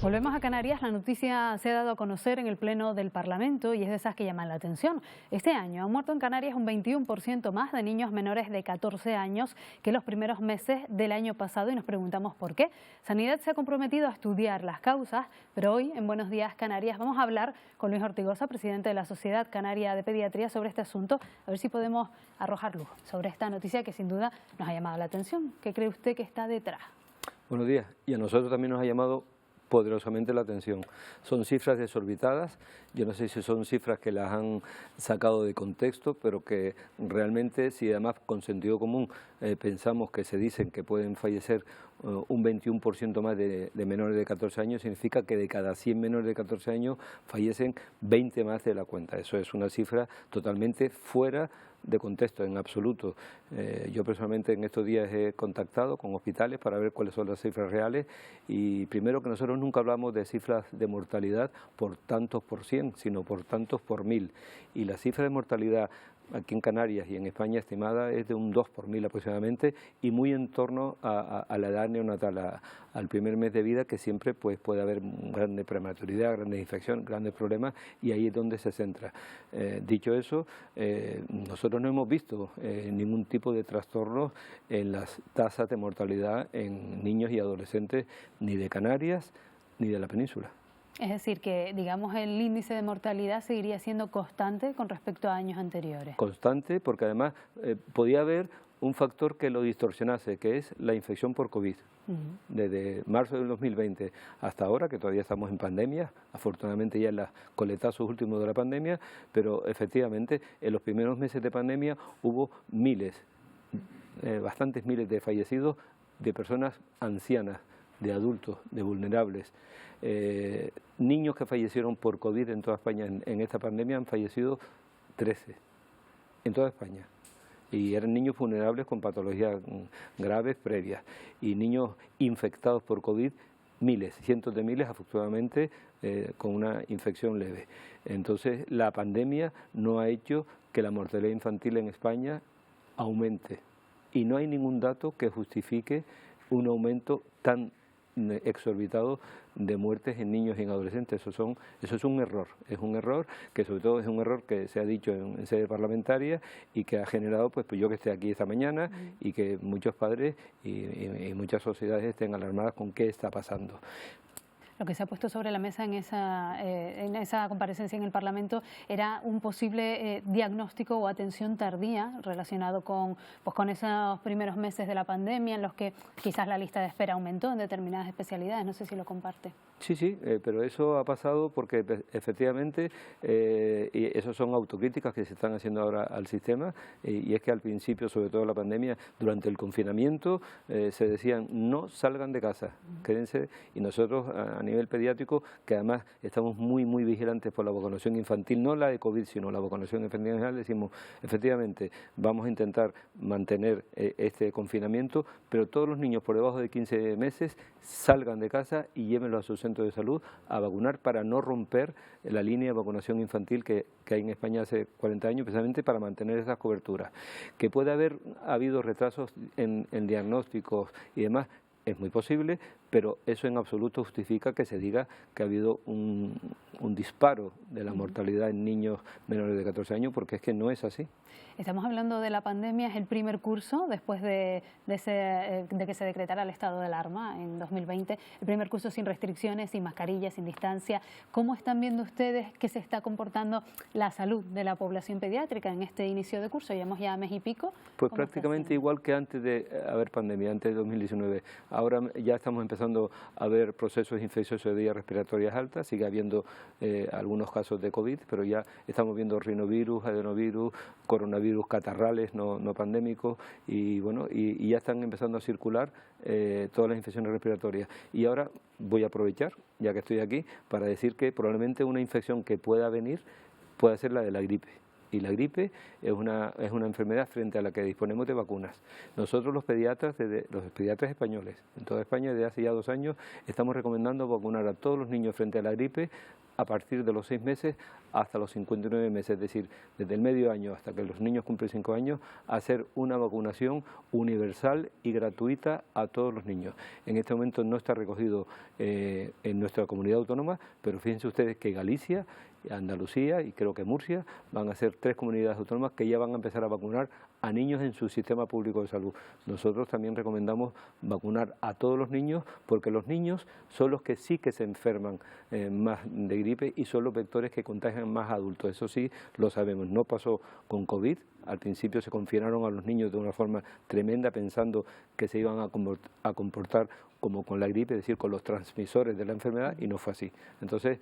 Volvemos a Canarias. La noticia se ha dado a conocer en el Pleno del Parlamento y es de esas que llaman la atención. Este año han muerto en Canarias un 21% más de niños menores de 14 años que los primeros meses del año pasado y nos preguntamos por qué. Sanidad se ha comprometido a estudiar las causas, pero hoy en Buenos Días Canarias vamos a hablar con Luis Ortigosa, presidente de la Sociedad Canaria de Pediatría, sobre este asunto, a ver si podemos arrojar luz sobre esta noticia que sin duda nos ha llamado la atención. ¿Qué cree usted que está detrás? Buenos días. Y a nosotros también nos ha llamado poderosamente la atención. Son cifras desorbitadas, yo no sé si son cifras que las han sacado de contexto, pero que realmente, si además con sentido común pensamos que se dicen que pueden fallecer un 21% más de menores de 14 años, significa que de cada 100 menores de 14 años fallecen 20 más de la cuenta. Eso es una cifra totalmente fuera de contexto, en absoluto. Yo personalmente en estos días he contactado con hospitales para ver cuáles son las cifras reales y primero que nosotros nunca hablamos de cifras de mortalidad por tantos por 100, sino por tantos por 1000. Y la cifra de mortalidad aquí en Canarias y en España estimada es de un 2 por 1000 aproximadamente y muy en torno a la edad neonatal, al primer mes de vida, que siempre pues, puede haber grande prematuridad, grandes infecciones, grandes problemas y ahí es donde se centra. Dicho eso, nosotros no hemos visto ningún tipo de trastorno en las tasas de mortalidad en niños y adolescentes ni de Canarias ni de la península. Es decir, que digamos el índice de mortalidad seguiría siendo constante con respecto a años anteriores. Constante, porque además podía haber un factor que lo distorsionase, que es la infección por COVID. Desde marzo del 2020 hasta ahora, que todavía estamos en pandemia, afortunadamente ya en los coletazos últimos de la pandemia, pero efectivamente en los primeros meses de pandemia hubo miles, bastantes miles de fallecidos de personas ancianas, de adultos, de vulnerables. Niños que fallecieron por COVID en toda España en esta pandemia han fallecido 13, en toda España. Y eran niños vulnerables con patologías graves previas. Y niños infectados por COVID, miles, cientos de miles afortunadamente, con una infección leve. Entonces la pandemia no ha hecho que la mortalidad infantil en España aumente. Y no hay ningún dato que justifique un aumento tan exorbitado de muertes en niños y en adolescentes. Eso es un error que sobre todo es un error que se ha dicho en sede parlamentaria y que ha generado pues yo que esté aquí esta mañana y que muchos padres y muchas sociedades estén alarmadas con qué está pasando. Lo que se ha puesto sobre la mesa en esa comparecencia en el Parlamento era un posible diagnóstico o atención tardía relacionado con esos primeros meses de la pandemia en los que quizás la lista de espera aumentó en determinadas especialidades. No sé si lo comparte. Sí, pero eso ha pasado porque efectivamente, y eso son autocríticas que se están haciendo ahora al sistema, y es que al principio, sobre todo la pandemia, durante el confinamiento, se decían no salgan de casa, quédense, y nosotros a nivel pediátrico, que además estamos muy vigilantes por la vacunación infantil, no la de COVID, sino la vacunación infantil en general, decimos, efectivamente, vamos a intentar mantener este confinamiento, pero todos los niños por debajo de 15 meses salgan de casa y llévenlos a su centro de salud a vacunar para no romper la línea de vacunación infantil que hay en España hace 40 años, precisamente para mantener esas coberturas. Que puede haber habido retrasos en diagnósticos y demás, es muy posible, pero eso en absoluto justifica que se diga que ha habido un disparo de la mortalidad en niños menores de 14 años, porque es que no es así. Estamos hablando de la pandemia, es el primer curso después de que se decretara el estado de alarma en 2020, el primer curso sin restricciones, sin mascarillas, sin distancia. ¿Cómo están viendo ustedes que se está comportando la salud de la población pediátrica en este inicio de curso? Llevamos ya mes y pico. Pues prácticamente igual que antes de haber pandemia, antes de 2019. Ahora ya estamos empezando a ver procesos infecciosos de vías respiratorias altas, sigue habiendo algunos casos de COVID, pero ya estamos viendo rinovirus, adenovirus, coronavirus catarrales no pandémicos y bueno, y ya están empezando a circular todas las infecciones respiratorias. Y ahora voy a aprovechar, ya que estoy aquí, para decir que probablemente una infección que pueda venir pueda ser la de la gripe. Y la gripe es una enfermedad frente a la que disponemos de vacunas. Nosotros los pediatras españoles, en toda España desde hace ya 2 años, estamos recomendando vacunar a todos los niños frente a la gripe a partir de los 6 meses hasta los 59 meses, es decir, desde el medio año hasta que los niños cumplen 5 años, hacer una vacunación universal y gratuita a todos los niños. En este momento no está recogido en nuestra comunidad autónoma, pero fíjense ustedes que Galicia, Andalucía y creo que Murcia van a ser 3 comunidades autónomas que ya van a empezar a vacunar a niños en su sistema público de salud. Nosotros también recomendamos vacunar a todos los niños porque los niños son los que sí que se enferman más de gripe y son los vectores que contagian más a adultos. Eso sí lo sabemos. No pasó con COVID. Al principio se confinaron a los niños de una forma tremenda pensando que se iban a comportar como con la gripe, es decir, con los transmisores de la enfermedad, y no fue así. Entonces,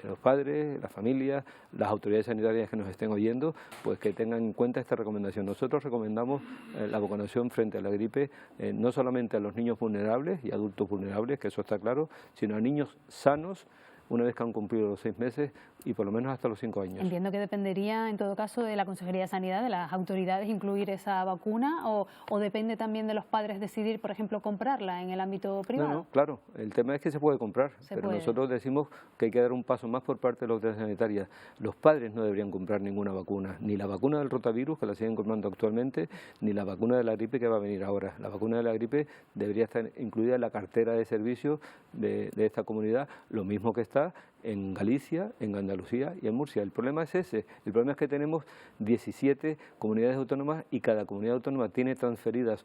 los padres, las familias, las autoridades sanitarias que nos estén oyendo, pues que tengan en cuenta esta recomendación. Nosotros recomendamos la vacunación frente a la gripe, no solamente a los niños vulnerables y adultos vulnerables, que eso está claro, sino a niños sanos, una vez que han cumplido los 6 meses y por lo menos hasta los 5 años. Entiendo que dependería en todo caso de la Consejería de Sanidad, de las autoridades, incluir esa vacuna o depende también de los padres decidir, por ejemplo, comprarla en el ámbito privado. No, claro, el tema es que se puede comprar, pero nosotros decimos que hay que dar un paso más por parte de las autoridades sanitarias. Los padres no deberían comprar ninguna vacuna, ni la vacuna del rotavirus, que la siguen comprando actualmente, ni la vacuna de la gripe que va a venir ahora. La vacuna de la gripe debería estar incluida en la cartera de servicios de esta comunidad, lo mismo que está en Galicia, en Andalucía y en Murcia. El problema es ese, el problema es que tenemos 17 comunidades autónomas y cada comunidad autónoma tiene transferidas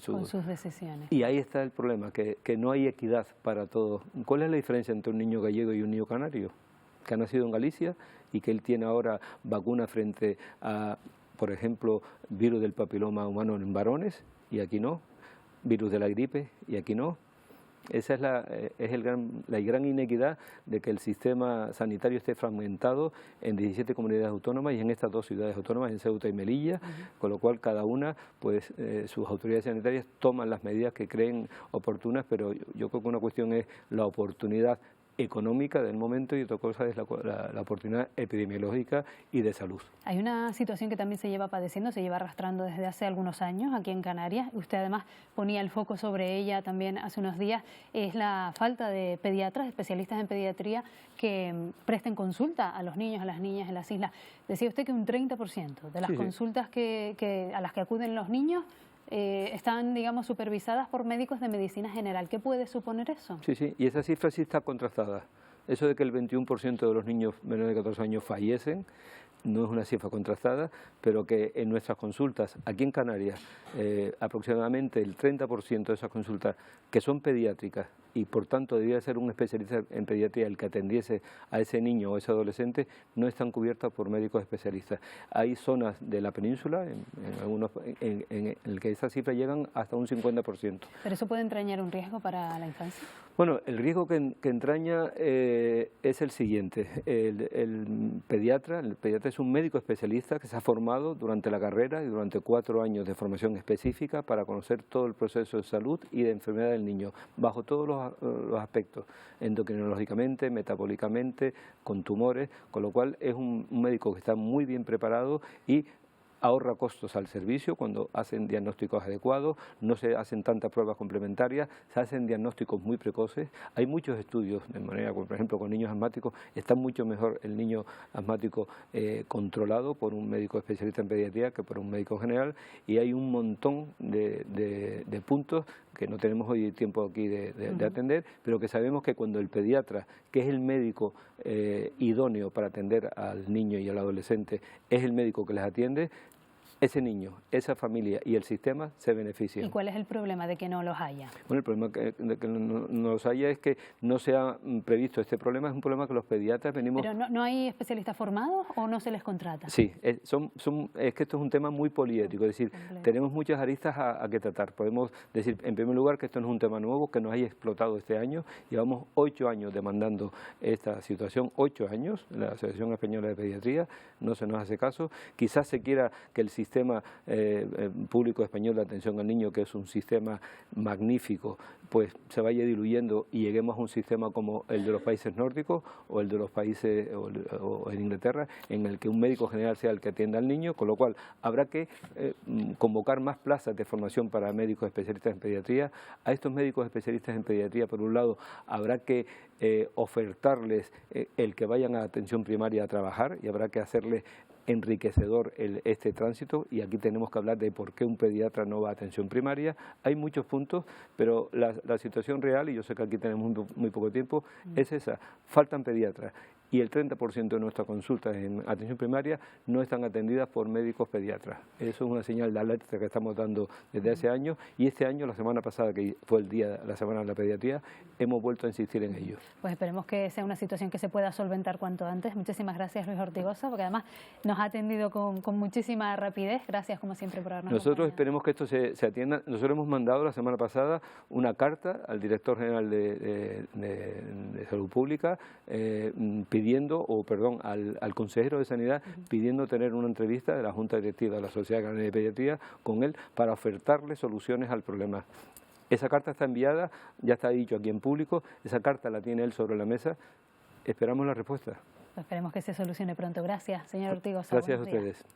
con sus decisiones. Y ahí está el problema, que no hay equidad para todos. ¿Cuál es la diferencia entre un niño gallego y un niño canario? Que ha nacido en Galicia y que él tiene ahora vacuna frente a, por ejemplo, virus del papiloma humano en varones y aquí no, virus de la gripe y aquí no. Esa es la gran inequidad de que el sistema sanitario esté fragmentado en 17 comunidades autónomas y en estas 2 ciudades autónomas, en Ceuta y Melilla, con lo cual cada una, pues sus autoridades sanitarias toman las medidas que creen oportunas, pero yo creo que una cuestión es la oportunidad económica del momento y otra cosa es la oportunidad epidemiológica y de salud. Hay una situación que también se lleva padeciendo, se lleva arrastrando desde hace algunos años aquí en Canarias. Usted además ponía el foco sobre ella también hace unos días, es la falta de pediatras, especialistas en pediatría que presten consulta a los niños, a las niñas en las islas. Decía usted que un 30% de las consultas a las que acuden los niños están, digamos, supervisadas por médicos de medicina general. ¿Qué puede suponer eso? Sí, y esa cifra sí está contrastada. Eso de que el 21% de los niños menores de 14 años fallecen no es una cifra contrastada, pero que en nuestras consultas, aquí en Canarias, aproximadamente el 30% de esas consultas que son pediátricas y por tanto debía ser un especialista en pediatría el que atendiese a ese niño o ese adolescente, no están cubiertas por médicos especialistas. Hay zonas de la península en el que esas cifras llegan hasta un 50%. ¿Pero eso puede entrañar un riesgo para la infancia? Bueno, el riesgo que entraña es el siguiente. El pediatra es un médico especialista que se ha formado durante la carrera y durante 4 años de formación específica para conocer todo el proceso de salud y de enfermedad del niño, bajo todos los aspectos, endocrinológicamente, metabólicamente, con tumores, con lo cual es un médico que está muy bien preparado y ahorra costos al servicio cuando hacen diagnósticos adecuados, no se hacen tantas pruebas complementarias, se hacen diagnósticos muy precoces. Hay muchos estudios, de manera, por ejemplo, con niños asmáticos, está mucho mejor el niño asmático controlado por un médico especialista en pediatría que por un médico general, y hay un montón de puntos que no tenemos hoy tiempo aquí de atender, pero que sabemos que cuando el pediatra, que es el médico idóneo para atender al niño y al adolescente, es el médico que les atiende, ese niño, esa familia y el sistema se benefician. ¿Y cuál es el problema de que no los haya? Bueno, el problema de que no los haya es que no se ha previsto este problema, es un problema que los pediatras venimos... ¿Pero no hay especialistas formados o no se les contrata? Sí, es que esto es un tema muy poliédrico, es decir, tenemos muchas aristas a que tratar. Podemos decir, en primer lugar, que esto no es un tema nuevo, que nos haya explotado este año. Llevamos 8 años demandando esta situación, 8 años, la Asociación Española de Pediatría, no se nos hace caso. Quizás se quiera que el sistema sistema público español de atención al niño, que es un sistema magnífico, pues se vaya diluyendo y lleguemos a un sistema como el de los países nórdicos o el de los países o en Inglaterra, en el que un médico general sea el que atienda al niño, con lo cual habrá que convocar más plazas de formación para médicos especialistas en pediatría. A estos médicos especialistas en pediatría, por un lado, habrá que ofertarles el que vayan a atención primaria a trabajar y habrá que hacerles enriquecedor este tránsito, y aquí tenemos que hablar de por qué un pediatra no va a atención primaria. Hay muchos puntos, pero la situación real, y yo sé que aquí tenemos muy poco tiempo, es esa: faltan pediatras. Y el 30% de nuestras consultas en atención primaria no están atendidas por médicos pediatras. Eso es una señal de alerta que estamos dando desde hace años, y este año, la semana pasada, que fue la Semana de la Pediatría, hemos vuelto a insistir en ello. Pues esperemos que sea una situación que se pueda solventar cuanto antes. Muchísimas gracias, Luis Ortigosa, porque además nos ha atendido con muchísima rapidez. Gracias, como siempre, por habernos Nosotros acompañado. esperemos que esto se atienda. Nosotros hemos mandado la semana pasada una carta al director general de Salud Pública al consejero de Sanidad, pidiendo tener una entrevista de la Junta Directiva de la Sociedad Canaria de Pediatría con él para ofertarle soluciones al problema. Esa carta está enviada, ya está dicho aquí en público, esa carta la tiene él sobre la mesa. Esperamos la respuesta. Esperemos que se solucione pronto. Gracias, señor Ortigosa. Gracias a ustedes.